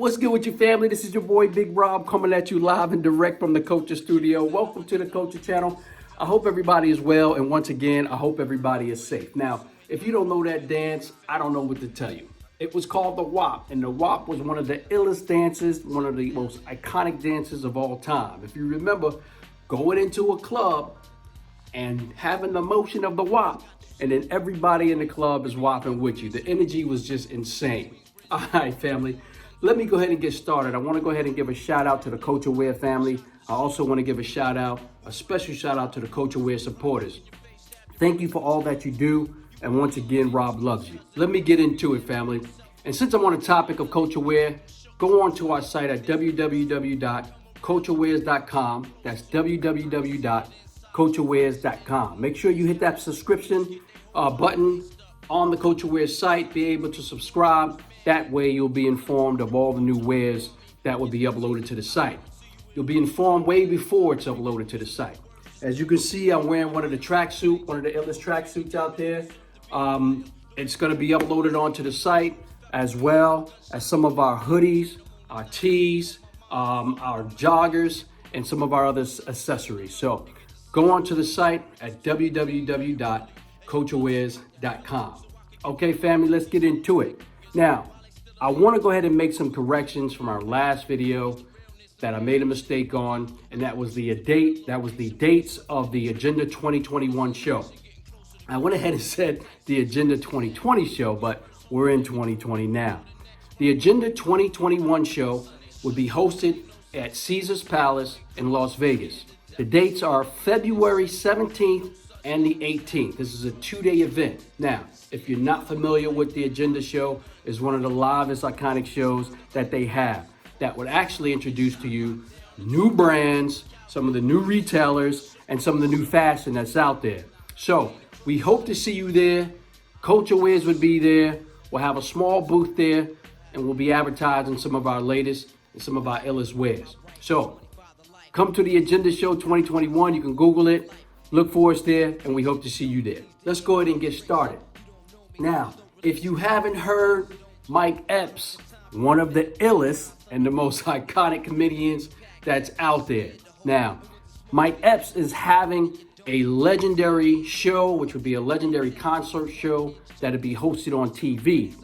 What's good with your family? This is your boy Big Rob coming at you live and direct from the Culture Studio. Welcome to the Culture Channel. I hope everybody is well, and once again, I hope everybody is safe. Now, if you don't know that dance, I don't know what to tell you. It was called the WAP, and the WAP was one of the illest dances, one of the most iconic dances of all time. If you remember, going into a club and having the motion of the WAP, and then everybody in the club is WAPing with you. The energy was just insane. All right, family. Let me go ahead and get started. I want to go ahead and give a shout out to the Culture Wear family. I also want to give a special shout out to the Culture Wear supporters. Thank you for all that you do. And once again, Rob loves you. Let me get into it, family. And since I'm on the topic of culture wear, go on to our site at www.culturewears.com. That's www.culturewears.com. Make sure you hit that subscription button on the Culture Wear site. Be able to subscribe. That way you'll be informed of all the new wares that will be uploaded to the site. You'll be informed way before it's uploaded to the site. As you can see, I'm wearing one of the illest tracksuits out there. It's going to be uploaded onto the site, as well as some of our hoodies, our tees, our joggers, and some of our other accessories. So go on to the site at www.culturewears.com. Okay, family, let's get into it. Now, I want to go ahead and make some corrections from our last video that I made a mistake on, and that was the dates of the Agenda 2021 show. I went ahead and said the Agenda 2020 show, but we're in 2020 now. The Agenda 2021 show would be hosted at Caesar's Palace in Las Vegas. The dates are February 17th and the 18th. This is a 2-day event. Now, if you're not familiar with the Agenda show, it's one of the livest iconic shows that they have that would actually introduce to you new brands, some of the new retailers, and some of the new fashion that's out there. So we hope to see you there. Culture Wears would be there. We'll have a small booth there, and we'll be advertising some of our latest and some of our illest wares. So come to the Agenda Show 2021. You can Google it. Look for us there, and we hope to see you there. Let's go ahead and get started. Now, if you haven't heard Mike Epps, one of the illest and the most iconic comedians that's out there. Now, Mike Epps is having a legendary show, which would be a legendary concert show that'll be hosted on TV.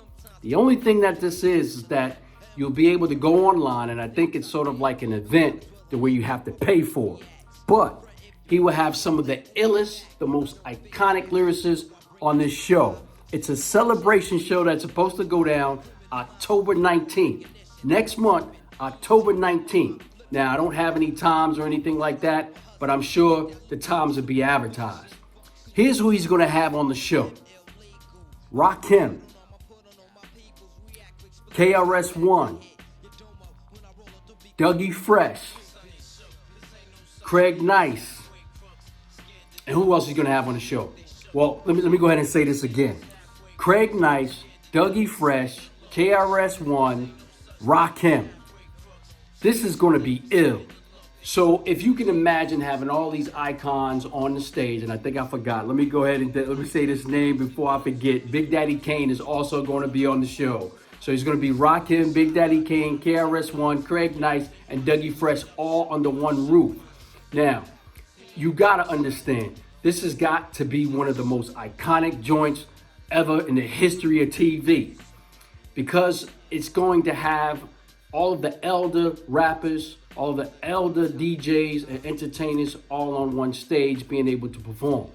The only thing that this is that you'll be able to go online, and I think it's sort of like an event the way you have to pay for. But he will have some of the illest, the most iconic lyricists on this show. It's a celebration show that's supposed to go down October 19th. Next month, October 19th. Now, I don't have any times or anything like that, but I'm sure the times will be advertised. Here's who he's going to have on the show. Rakim, KRS-One, Dougie Fresh, Craig Nice, and who else is going to have on the show? Well, let me go ahead and say this again. Craig Nice, Dougie Fresh, KRS-One, Rakim. This is going to be ill. So if you can imagine having all these icons on the stage, and I think I forgot, let me go ahead and let me say this name before I forget. Big Daddy Kane is also going to be on the show. So he's going to be Rakim, Big Daddy Kane, KRS-One, Craig Nice, and Dougie Fresh all under one roof. Now, you got to understand, this has got to be one of the most iconic joints ever in the history of TV, because it's going to have all of the elder rappers, all of the elder DJs and entertainers all on one stage being able to perform.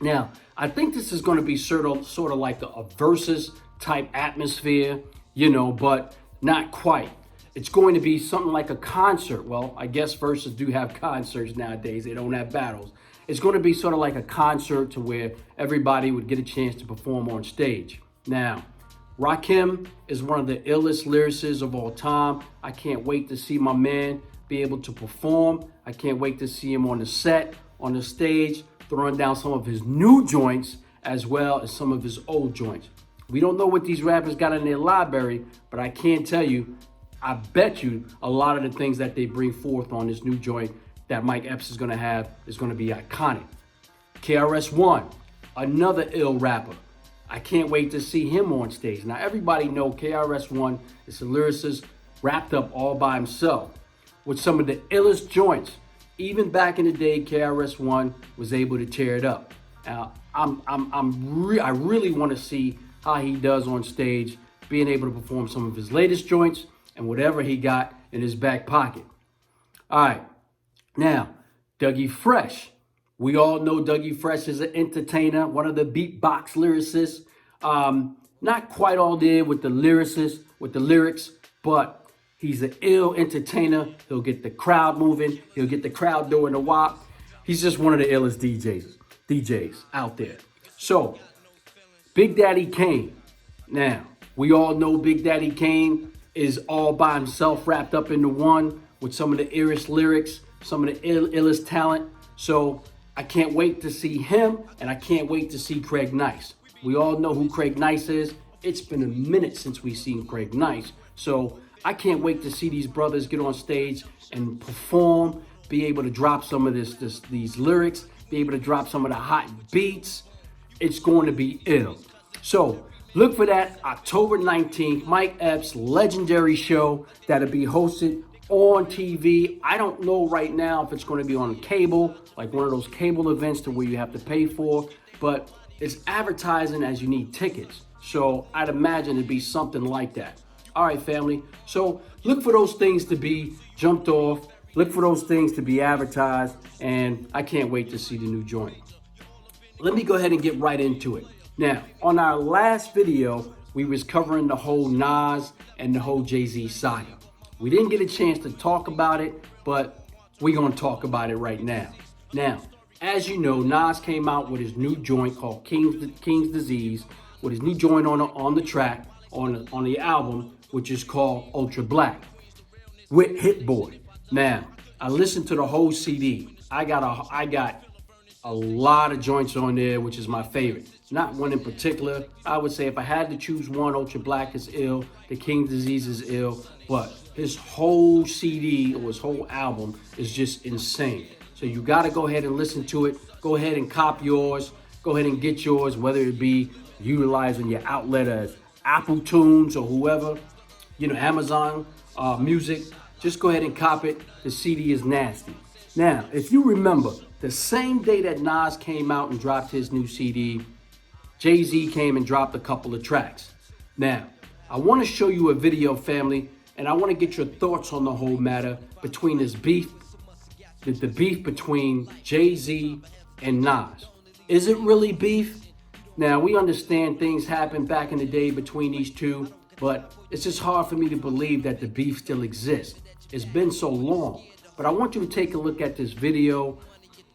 Now, I think this is going to be sort of like a versus type atmosphere, but not quite. It's going to be something like a concert. Well, I guess versus do have concerts nowadays. They don't have battles. It's going to be sort of like a concert to where everybody would get a chance to perform on stage. Now, Rakim is one of the illest lyricists of all time. I can't wait to see my man be able to perform. I can't wait to see him on the set, on the stage, throwing down some of his new joints as well as some of his old joints. We don't know what these rappers got in their library, but I can tell you, I bet you a lot of the things that they bring forth on this new joint that Mike Epps is going to have is going to be iconic. KRS-One, another ill rapper. I can't wait to see him on stage. Now, everybody know KRS-One is a lyricist wrapped up all by himself with some of the illest joints. Even back in the day, KRS-One was able to tear it up. Now, I really want to see how he does on stage, being able to perform some of his latest joints and whatever he got in his back pocket. All right, now, Dougie Fresh. We all know Dougie Fresh is an entertainer, one of the beatbox lyricists. Not quite all there with the lyrics, but he's an ill entertainer. He'll get the crowd moving. He'll get the crowd doing the wop. He's just one of the illest DJs out there. So, Big Daddy Kane. Now, we all know Big Daddy Kane is all by himself, wrapped up into one with some of the illest lyrics, some of the illest talent. So, I can't wait to see him, and I can't wait to see Craig Nice. We all know who Craig Nice is. It's been a minute since we've seen Craig Nice. So I can't wait to see these brothers get on stage and perform, be able to drop some of these lyrics, be able to drop some of the hot beats. It's going to be ill. So look for that October 19th, Mike Epps' legendary show that'll be hosted on TV. I don't know right now if it's going to be on cable, like one of those cable events to where you have to pay for, but it's advertising as you need tickets. So I'd imagine it'd be something like that. All right, family. So look for those things to be jumped off. Look for those things to be advertised. And I can't wait to see the new joint. Let me go ahead and get right into it. Now, on our last video, we was covering the whole Nas and the whole Jay Z saga. We didn't get a chance to talk about it, but we're going to talk about it right now. Now, as you know, Nas came out with his new joint called King's Disease, with his new joint on the track, on the album, which is called Ultra Black, with Hit Boy. Now, I listened to the whole CD. I got a lot of joints on there, which is my favorite. Not one in particular. I would say if I had to choose one, Ultra Black is ill, the King's Disease is ill, but his whole CD or his whole album is just insane. So you got to go ahead and listen to it. Go ahead and cop yours. Go ahead and get yours, whether it be utilizing your outlet as Apple Tunes or whoever, Amazon Music. Just go ahead and cop it. The CD is nasty. Now, if you remember, the same day that Nas came out and dropped his new CD, Jay Z came and dropped a couple of tracks. Now, I want to show you a video, family, and I want to get your thoughts on the whole matter between this beef, the beef between Jay Z and Nas. Is it really beef? Now, we understand things happened back in the day between these two, but it's just hard for me to believe that the beef still exists. It's been so long. But I want you to take a look at this video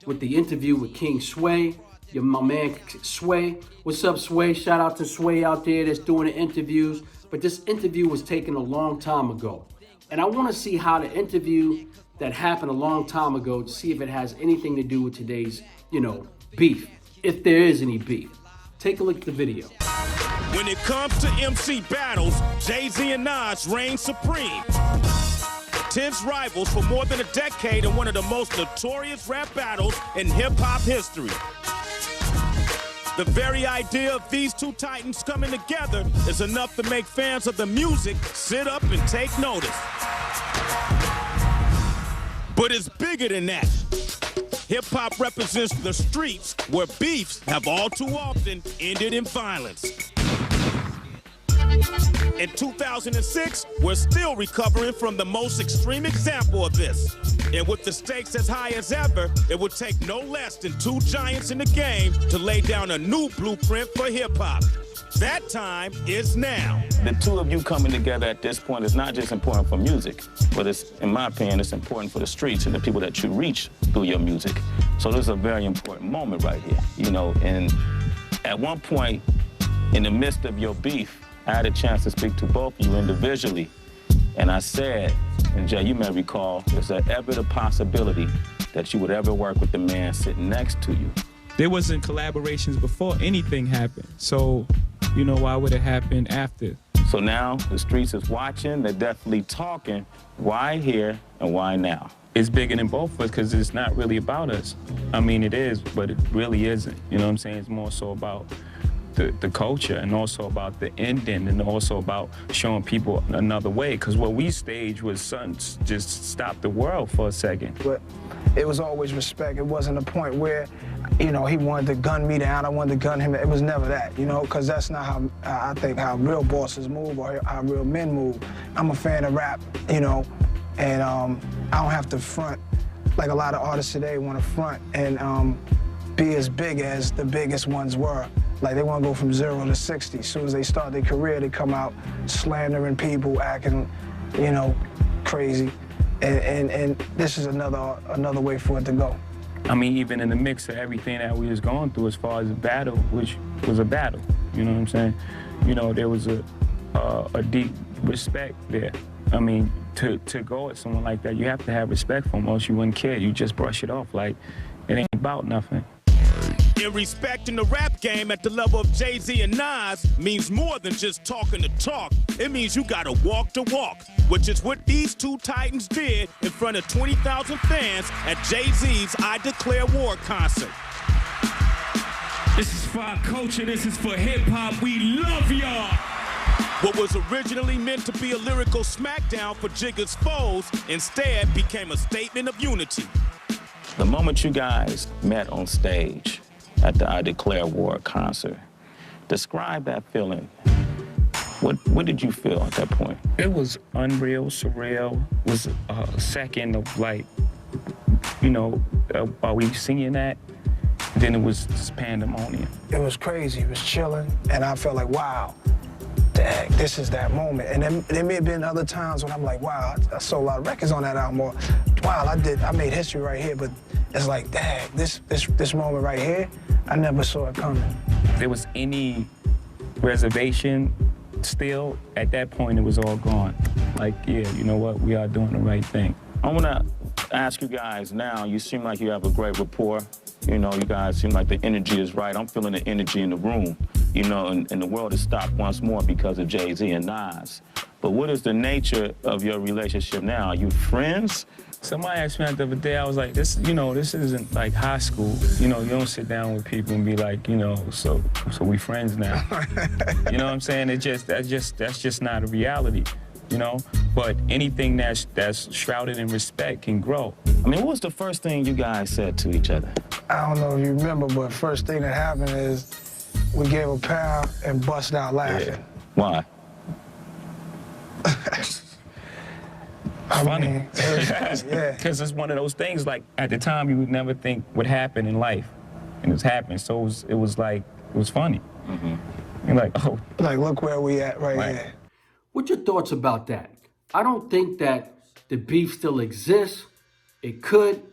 with the interview with King Sway, my man Sway. What's up, Sway? Shout out to Sway out there that's doing the interviews. But this interview was taken a long time ago. And I want to see how the interview that happened a long time ago, to see if it has anything to do with today's, beef, if there is any beef. Take a look at the video. When it comes to MC battles, Jay Z and Nas reign supreme. Tense rivals for more than a decade in one of the most notorious rap battles in hip-hop history. The very idea of these two titans coming together is enough to make fans of the music sit up and take notice. But it's bigger than that. Hip-hop represents the streets where beefs have all too often ended in violence. In 2006, we're still recovering from the most extreme example of this. And with the stakes as high as ever, it would take no less than two giants in the game to lay down a new blueprint for hip-hop. That time is now. The two of you coming together at this point is not just important for music, but it's, in my opinion, it's important for the streets and the people that you reach through your music. So this is a very important moment right here, and at one point, in the midst of your beef, I had a chance to speak to both of you individually, and I said, and Jay, you may recall, is there ever the possibility that you would ever work with the man sitting next to you? There wasn't collaborations before anything happened, so why would it happen after? So now the streets is watching, they're definitely talking. Why here and why now? It's bigger than both of us because it's not really about us. I mean, it is, but it really isn't. You know what I'm saying? It's more so about the culture, and also about the ending, and also about showing people another way. Because what we staged was just stop the world for a second. But it was always respect. It wasn't a point where, you know, he wanted to gun me down, I wanted to gun him. It was never that, you know, because that's not how I think how real bosses move or how real men move. I'm a fan of rap, you know, and I don't have to front like a lot of artists today want to front and be as big as the biggest ones were. Like they want to go from 0 to 60. As soon as they start their career, they come out slandering people, acting, you know, crazy. And this is another way for it to go. I mean, even in the mix of everything that we was going through as far as the battle, which was a battle, you know what I'm saying? You know, there was a deep respect there. I mean, to go at someone like that, you have to have respect for him, else you wouldn't care. You just brush it off like it ain't about nothing. And respecting the rap game at the level of Jay Z and Nas means more than just talking the talk. It means you gotta walk the walk, which is what these two titans did in front of 20,000 fans at Jay Z's I Declare War concert. This is for our culture, this is for hip hop, we love y'all. What was originally meant to be a lyrical smackdown for Jigga's foes instead became a statement of unity. The moment you guys met on stage at the I Declare War concert, describe that feeling. What did you feel at that point? It was unreal, surreal. It was a second of like, you know, while we singing that, then it was just pandemonium. It was crazy, it was chilling, and I felt like, wow, dang, this is that moment. And then there may have been other times when I'm like, wow, I sold a lot of records on that album, or wow, I made history right here, but it's like, dang, this moment right here, I never saw it coming. If there was any reservation still, at that point it was all gone. Like, yeah, you know what, we are doing the right thing. I wanna ask you guys now, you seem like you have a great rapport. You know, you guys seem like the energy is right. I'm feeling the energy in the room, you know, and the world is stopped once more because of Jay Z and Nas. But what is the nature of your relationship now? Are you friends? Somebody asked me the other day, I was like, this isn't like high school. You know, you don't sit down with people and be like, you know, so we friends now. You know what I'm saying? That's just not a reality, you know? But anything that's shrouded in respect can grow. I mean, what was the first thing you guys said to each other? I don't know if you remember, but first thing that happened is we gave a pound and bust out laughing. Yeah. Why? Funny. Yeah. Because it's one of those things, like, at the time, you would never think would happen in life. And it's happened, so it was funny. Mm-hmm. You're like, oh. Like, look where we at right here. What's your thoughts about that? I don't think that the beef still exists. It could,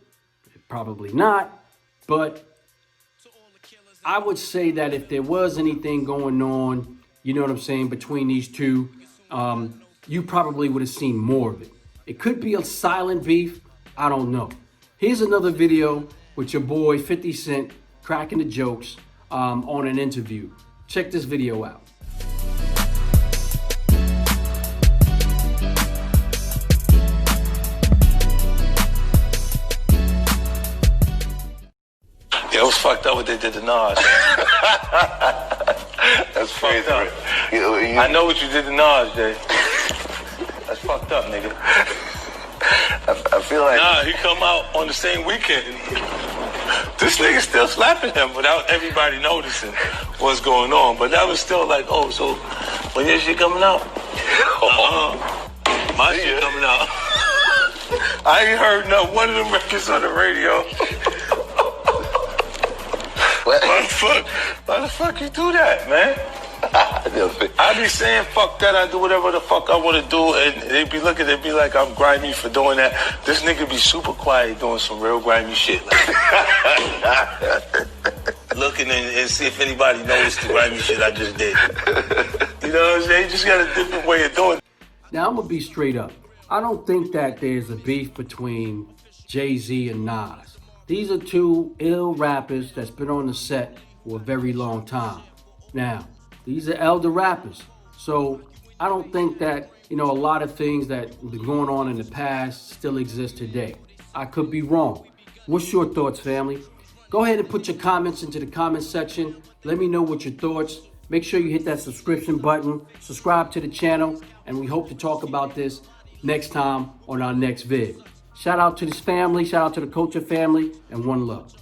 probably not, but I would say that if there was anything going on, you know what I'm saying, between these two, you probably would have seen more of it. It could be a silent beef, I don't know. Here's another video with your boy 50 Cent cracking the jokes on an interview. Check this video out. Yeah, it was fucked up what they did to Nas. That's fucked up. I know what you did to Nas, Jay. That's fucked up, nigga. I feel like... Nah, he come out on the same weekend. This nigga still slapping him without everybody noticing what's going on. But that was still like, oh, so when your shit coming out? My shit coming out. I ain't heard not one of them records on the radio. Why the fuck you do that, man? I be saying fuck that, I do whatever the fuck I want to do, and they be looking at me like I'm grimy for doing that. This nigga be super quiet doing some real grimy shit. Like, looking and see if anybody noticed the grimy shit I just did. You know what I'm saying? You just got a different way of doing it. Now, I'm going to be straight up. I don't think that there's a beef between Jay Z and Nas. These are two ill rappers that's been on the set for a very long time. Now, these are elder rappers. So I don't think that, you know, a lot of things that have been going on in the past still exist today. I could be wrong. What's your thoughts, family? Go ahead and put your comments into the comment section. Let me know what your thoughts. make sure you hit that subscription button, subscribe to the channel, and we hope to talk about this next time on our next vid. Shout out to this family, shout out to the Culture family, and one love.